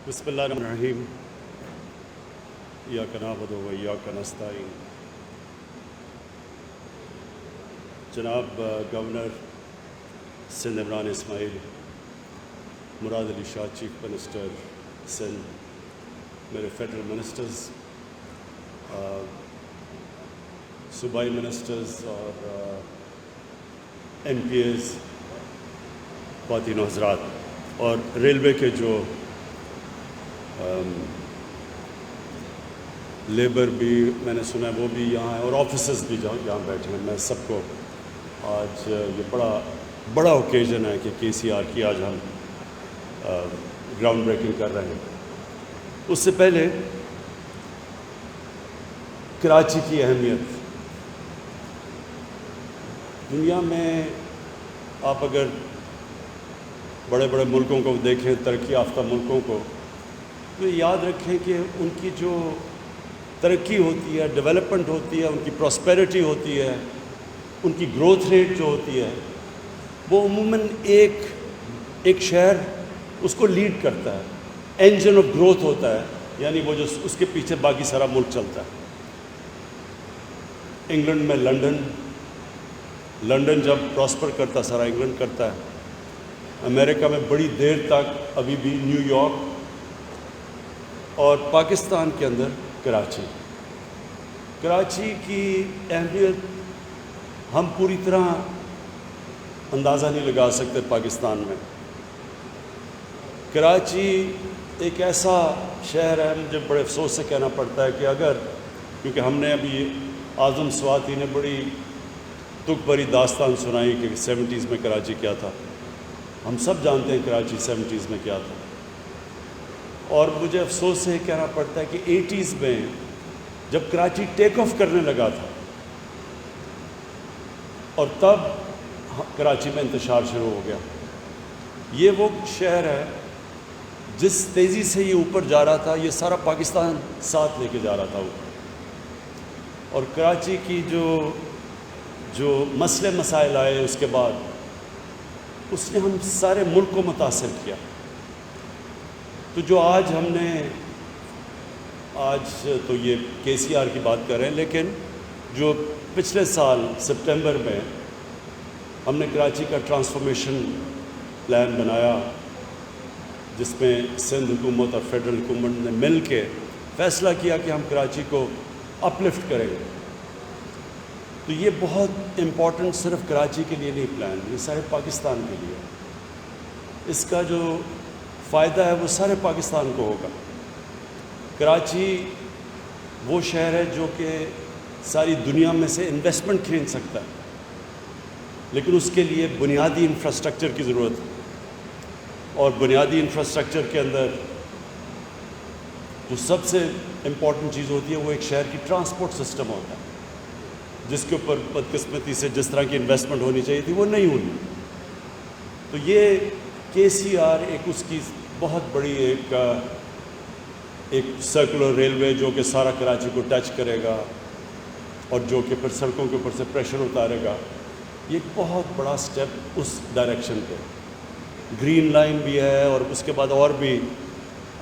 بسم اللہ الرحمن الرحیم ایاک نعبد و ایاک نستعین. جناب گورنر سندھ عمران اسماعیل، مراد علی شاہ چیف منسٹر سندھ، میرے فیڈرل منسٹرز، صوبائی منسٹرز اور ایم پی ایز، خواتین و حضرات، اور ریلوے کے جو لیبر بھی میں نے سنا ہے وہ بھی یہاں ہیں، اور آفیسرز بھی یہاں بیٹھے ہیں. میں سب کو آج یہ بڑا اوکیزن ہے کہ کے سی آر کی آج ہم گراؤنڈ بریکنگ کر رہے ہیں. اس سے پہلے کراچی کی اہمیت. دنیا میں آپ اگر بڑے بڑے ملکوں کو دیکھیں، ترقی یافتہ ملکوں کو، تو یاد رکھیں کہ ان کی جو ترقی ہوتی ہے، ڈیولپمنٹ ہوتی ہے، ان کی پراسپیرٹی ہوتی ہے، ان کی گروتھ ریٹ جو ہوتی ہے، وہ عموماً ایک شہر اس کو لیڈ کرتا ہے. انجن آف گروتھ ہوتا ہے، یعنی وہ جو اس کے پیچھے باقی سارا ملک چلتا ہے. انگلینڈ میں لنڈن جب پراسپر کرتا، سارا انگلینڈ کرتا ہے. امریکہ میں بڑی دیر تک ابھی بھی نیو یارک، اور پاکستان کے اندر کراچی کی اہمیت ہم پوری طرح اندازہ نہیں لگا سکتے. پاکستان میں کراچی ایک ایسا شہر ہے، مجھے بڑے افسوس سے کہنا پڑتا ہے کہ کیونکہ ہم نے ابھی اعظم سواتی نے بڑی تک بھری داستان سنائی کہ 70s میں کراچی کیا تھا. ہم سب جانتے ہیں کراچی 70s میں کیا تھا، اور مجھے افسوس سے کہنا پڑتا ہے کہ 80s میں جب کراچی ٹیک آف کرنے لگا تھا، اور تب کراچی میں انتشار شروع ہو گیا. یہ وہ شہر ہے جس تیزی سے یہ اوپر جا رہا تھا، یہ سارا پاکستان ساتھ لے کے جا رہا تھا اوپر. اور کراچی کی جو مسئلے مسائل آئے اس کے بعد، اس نے ہم سارے ملک کو متاثر کیا. تو جو آج تو یہ کے سی آر کی بات کر رہے ہیں، لیکن جو پچھلے سال سپٹمبر میں ہم نے کراچی کا ٹرانسفارمیشن پلان بنایا، جس میں سندھ حکومت اور فیڈرل حکومت نے مل کے فیصلہ کیا کہ ہم کراچی کو اپ لفٹ کریں گے. تو یہ بہت امپورٹنٹ صرف کراچی کے لیے نہیں پلان، یہ سارے پاکستان کے لیے. اس کا جو فائدہ ہے وہ سارے پاکستان کو ہوگا. کراچی وہ شہر ہے جو کہ ساری دنیا میں سے انویسٹمنٹ کھینچ سکتا ہے، لیکن اس کے لیے بنیادی انفراسٹرکچر کی ضرورت ہے. اور بنیادی انفراسٹرکچر کے اندر جو سب سے امپورٹنٹ چیز ہوتی ہے وہ ایک شہر کی ٹرانسپورٹ سسٹم ہوتا ہے، جس کے اوپر بدقسمتی سے جس طرح کی انویسٹمنٹ ہونی چاہیے تھی وہ نہیں ہوئی. تو یہ کے سی آر ایک اس کی بہت بڑی ایک سرکولر ریلوے جو کہ سارا کراچی کو ٹچ کرے گا، اور جو کہ پھر سڑکوں کے اوپر سے پریشر اتارے گا. یہ ایک بہت بڑا سٹیپ اس ڈائریکشن پہ. گرین لائن بھی ہے، اور اس کے بعد اور بھی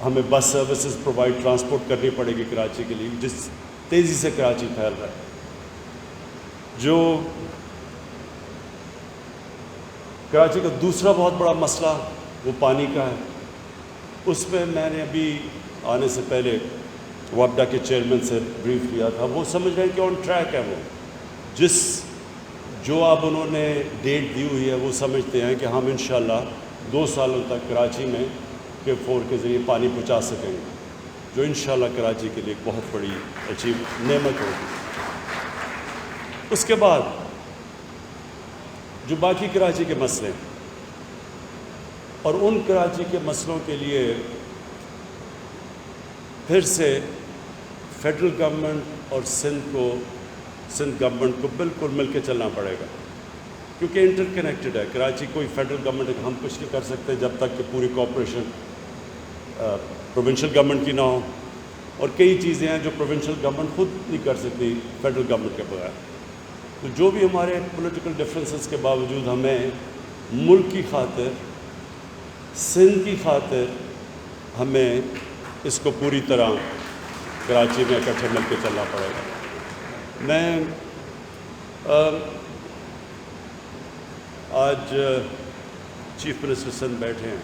ہمیں بس سروسز پرووائڈ ٹرانسپورٹ کرنی پڑے گی کراچی کے لیے، جس تیزی سے کراچی پھیل رہا ہے. جو کراچی کا دوسرا بہت بڑا مسئلہ وہ پانی کا ہے. اس پہ میں نے ابھی آنے سے پہلے وابڈا کے چیئرمین سے بریف لیا تھا. وہ سمجھ رہے ہیں کہ آن ٹریک ہے. وہ جو اب انہوں نے ڈیٹ دی ہوئی ہے، وہ سمجھتے ہیں کہ ہم انشاءاللہ 2 سالوں تک کراچی میں K4 کے ذریعے پانی پہنچا سکیں گے، جو انشاءاللہ کراچی کے لیے ایک بہت بڑی نعمت ہوگی. اس کے بعد جو باقی کراچی کے مسئلے ہیں، اور ان کراچی کے مسئلوں کے لیے پھر سے فیڈرل گورنمنٹ اور سندھ گورنمنٹ کو بالکل مل کے چلنا پڑے گا، کیونکہ انٹر کنیکٹڈ ہے. کراچی کوئی فیڈرل گورنمنٹ ہم کچھ نہیں کر سکتے جب تک کہ پوری کوآپریشن پروونشل گورنمنٹ کی نہ ہو، اور کئی چیزیں ہیں جو پروونشل گورنمنٹ خود نہیں کر سکتی فیڈرل گورنمنٹ کے بغیر. تو جو بھی ہمارے پولیٹیکل ڈفرینسز کے باوجود ہمیں ملک کی خاطر، سندھ کی خاطر ہمیں اس کو پوری طرح کراچی میں اکٹھے مل کے چلنا پڑے گا. میں آج چیف منسٹر سندھ بیٹھے ہیں,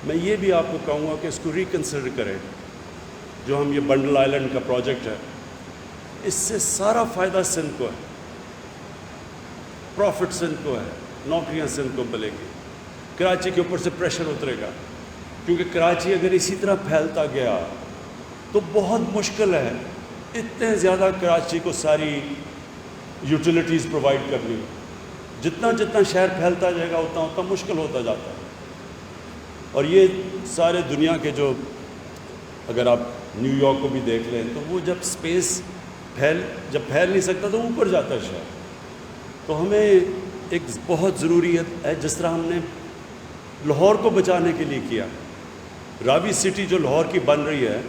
میں یہ بھی آپ کو کہوں گا کہ اس کو ریکنسیڈر کریں. جو ہم یہ بنڈل آئلینڈ کا پروجیکٹ ہے, اس سے سارا فائدہ سندھ کو ہے, پروفٹ سندھ کو ہے, نوکریاں سندھ کو ملیں گی. کراچی کے اوپر سے پریشر اترے گا, کیونکہ کراچی اگر اسی طرح پھیلتا گیا تو بہت مشکل ہے اتنے زیادہ کراچی کو ساری یوٹیلیٹیز پرووائڈ کرنی. جتنا جتنا شہر پھیلتا جائے گا اتنا اتنا مشکل ہوتا جاتا ہے. اور یہ سارے دنیا کے جو, اگر آپ نیو یارک کو بھی دیکھ لیں تو وہ جب اسپیس جب پھیل نہیں سکتا تو اوپر جاتا ہے شہر. تو ہمیں ایک بہت ضروریت ہے, جس طرح ہم نے لاہور کو بچانے کے لیے کیا. راوی سٹی جو لاہور کی بن رہی ہے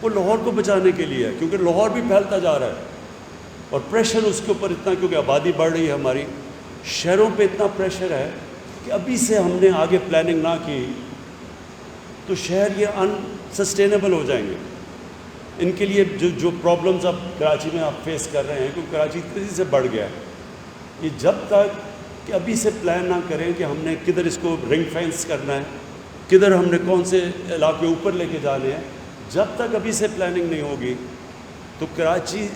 وہ لاہور کو بچانے کے لیے ہے, کیونکہ لاہور بھی پھیلتا جا رہا ہے اور پریشر اس کے اوپر اتنا, کیونکہ آبادی بڑھ رہی ہے ہماری, شہروں پہ اتنا پریشر ہے کہ ابھی سے ہم نے آگے پلاننگ نہ کی تو شہر یہ ان سسٹینیبل ہو جائیں گے. ان کے لیے جو پرابلمز اب کراچی میں آپ فیس کر رہے ہیں, کیونکہ کراچی تیزی سے بڑھ گیا ہے, یہ جب تک کہ ابھی سے پلان نہ کریں کہ ہم نے کدھر اس کو رنگ فینس کرنا ہے, کدھر ہم نے کون سے علاقے اوپر لے کے جانے ہیں, جب تک ابھی سے پلاننگ نہیں ہوگی تو کراچی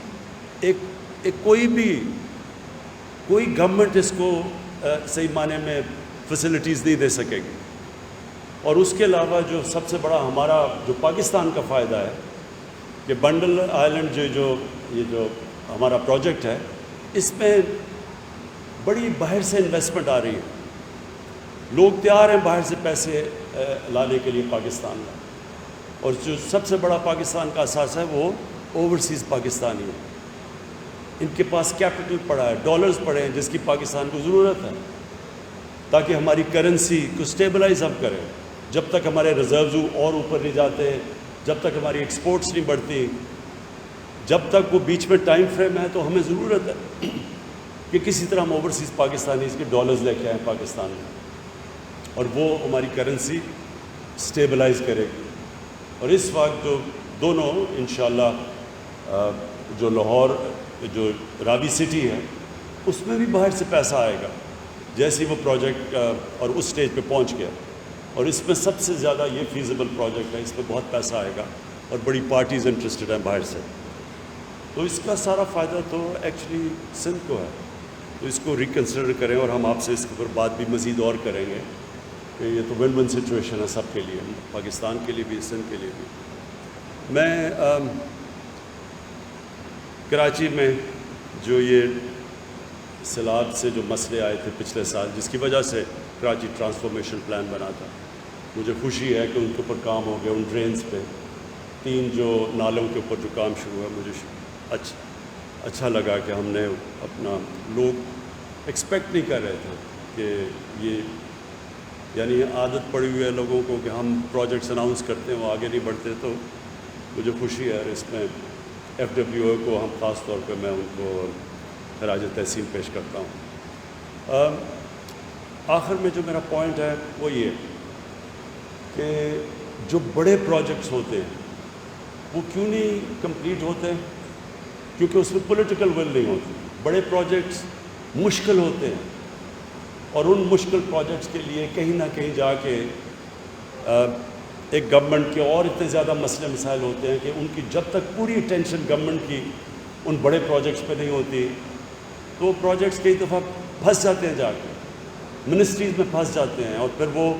کوئی گورنمنٹ اس کو صحیح معنی میں فیسلٹیز نہیں دے سکے گی. اور اس کے علاوہ جو سب سے بڑا ہمارا جو پاکستان کا فائدہ ہے کہ بنڈل آئلینڈ جو ہمارا پروجیکٹ ہے, اس میں بڑی باہر سے انویسٹمنٹ آ رہی ہے. لوگ تیار ہیں باہر سے پیسے لانے کے لیے پاکستان میں, اور جو سب سے بڑا پاکستان کا اساس ہے وہ اوورسیز پاکستانی ہے. ان کے پاس کیپٹل پڑا ہے, ڈالرز پڑے ہیں, جس کی پاکستان کو ضرورت ہے تاکہ ہماری کرنسی کو سٹیبلائز ہم کریں. جب تک ہمارے ریزروز اور اوپر نہیں جاتے, جب تک ہماری ایکسپورٹس نہیں بڑھتی, جب تک وہ بیچ میں ٹائم فریم ہے, تو ہمیں ضرورت ہے کہ کسی طرح ہم اوورسیز پاکستانی اس کے ڈالرز لے کے آئیں پاکستان میں, اور وہ ہماری کرنسی سٹیبلائز کرے گی. اور اس وقت جو دونوں انشاءاللہ جو لاہور جو راوی سٹی ہے اس میں بھی باہر سے پیسہ آئے گا جیسے ہی وہ پروجیکٹ اور اس سٹیج پہ پہنچ گیا. اور اس میں سب سے زیادہ یہ فیزیبل پروجیکٹ ہے, اس پہ بہت پیسہ آئے گا اور بڑی پارٹیز انٹرسٹڈ ہیں باہر سے. تو اس کا سارا فائدہ تو ایکچولی سندھ کو ہے. تو اس کو ریکنسیڈر کریں, اور ہم آپ سے اس کے اوپر بات بھی مزید اور کریں گے کہ یہ تو ون ون سچویشن ہے سب کے لیے, پاکستان کے لیے بھی, سندھ کے لیے بھی. میں کراچی میں جو یہ سیلاب سے جو مسئلے آئے تھے پچھلے سال, جس کی وجہ سے کراچی ٹرانسفارمیشن پلان بنا تھا, مجھے خوشی ہے کہ ان کے اوپر کام ہو گیا. ان ڈرینز پہ 3 جو نالوں کے اوپر جو کام شروع ہوا, مجھے اچھا لگا کہ ہم نے اپنا, لوگ ایکسپیکٹ نہیں کر رہے تھے کہ یہ, یعنی عادت پڑی ہوئی ہے لوگوں کو کہ ہم پروجیکٹس اناؤنس کرتے ہیں وہ آگے نہیں بڑھتے. تو مجھے خوشی ہے, اور اس میں FWO کو ہم خاص طور پہ میں ان کو خراج تحسین پیش کرتا ہوں. آخر میں جو میرا پوائنٹ ہے وہ یہ کہ جو بڑے پروجیکٹس ہوتے ہیں وہ کیوں نہیں کمپلیٹ ہوتے, کیونکہ اس میں پولیٹیکل ول نہیں ہوتی. بڑے پروجیکٹس مشکل ہوتے ہیں, اور ان مشکل پروجیکٹس کے لیے کہیں نہ کہیں جا کے ایک گورنمنٹ کے اور اتنے زیادہ مسئلے مسائل ہوتے ہیں کہ ان کی جب تک پوری اٹینشن گورنمنٹ کی ان بڑے پروجیکٹس پہ نہیں ہوتی تو پروجیکٹس کئی دفعہ پھنس جاتے ہیں, جا کے منسٹریز میں پھنس جاتے ہیں, اور پھر وہ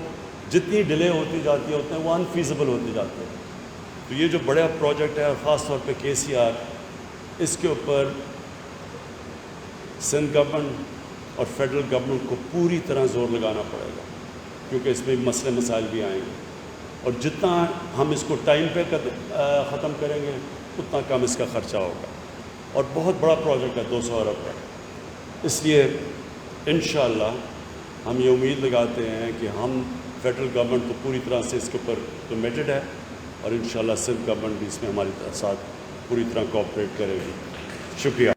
جتنی ڈیلے ہوتی جاتی ہے اتنے وہ انفیزیبل ہوتے جاتے ہیں. تو یہ جو بڑا پروجیکٹ ہے, خاص طور پہ KCR, اس کے اوپر سندھ گورنمنٹ اور فیڈرل گورنمنٹ کو پوری طرح زور لگانا پڑے گا, کیونکہ اس میں مسئلے مسائل بھی آئیں گے. اور جتنا ہم اس کو ٹائم پہ ختم کریں گے اتنا کم اس کا خرچہ ہوگا. اور بہت بڑا پروجیکٹ ہے, 200 ارب کا. اس لیے انشاءاللہ ہم یہ امید لگاتے ہیں کہ ہم فیڈرل گورنمنٹ تو پوری طرح سے اس کے اوپر کمیٹڈ ہے, اور انشاءاللہ سندھ گورنمنٹ بھی اس میں ہماری ساتھ پوری طرح کوآپریٹ کرے گی. شکریہ.